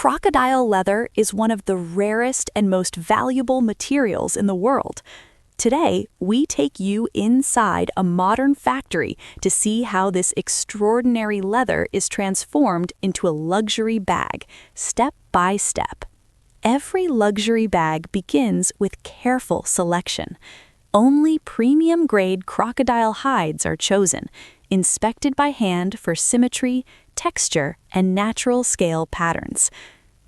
Crocodile leather is one of the rarest and most valuable materials in the world. Today, we take you inside a modern factory to see how this extraordinary leather is transformed into a luxury bag, step by step. Every luxury bag begins with careful selection. Only premium-grade crocodile hides are chosen, inspected by hand for symmetry, texture, and natural scale patterns.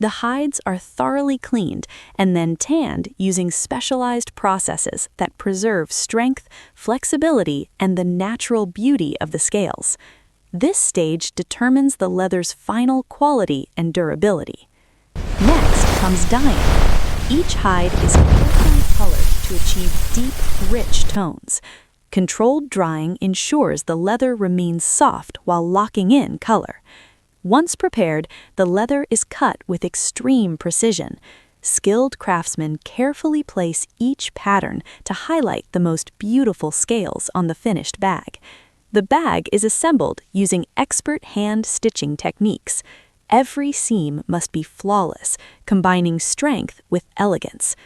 The hides are thoroughly cleaned and then tanned using specialized processes that preserve strength, flexibility, and the natural beauty of the scales. This stage determines the leather's final quality and durability. Next comes dyeing. Each hide is carefully colored to achieve deep, rich tones. Controlled drying ensures the leather remains soft while locking in color. Once prepared, the leather is cut with extreme precision. Skilled craftsmen carefully place each pattern to highlight the most beautiful scales on the finished bag. The bag is assembled using expert hand stitching techniques. Every seam must be flawless, combining strength with elegance.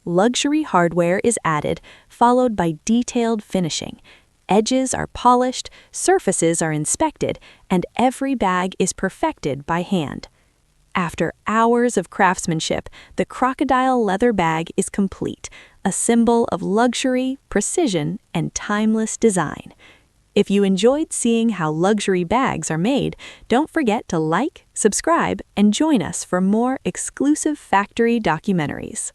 Luxury hardware is added, followed by detailed finishing. Edges are polished, surfaces are inspected, and every bag is perfected by hand. After hours of craftsmanship, the crocodile leather bag is complete, a symbol of luxury, precision, and timeless design. If you enjoyed seeing how luxury bags are made, don't forget to like, subscribe, and join us for more exclusive factory documentaries.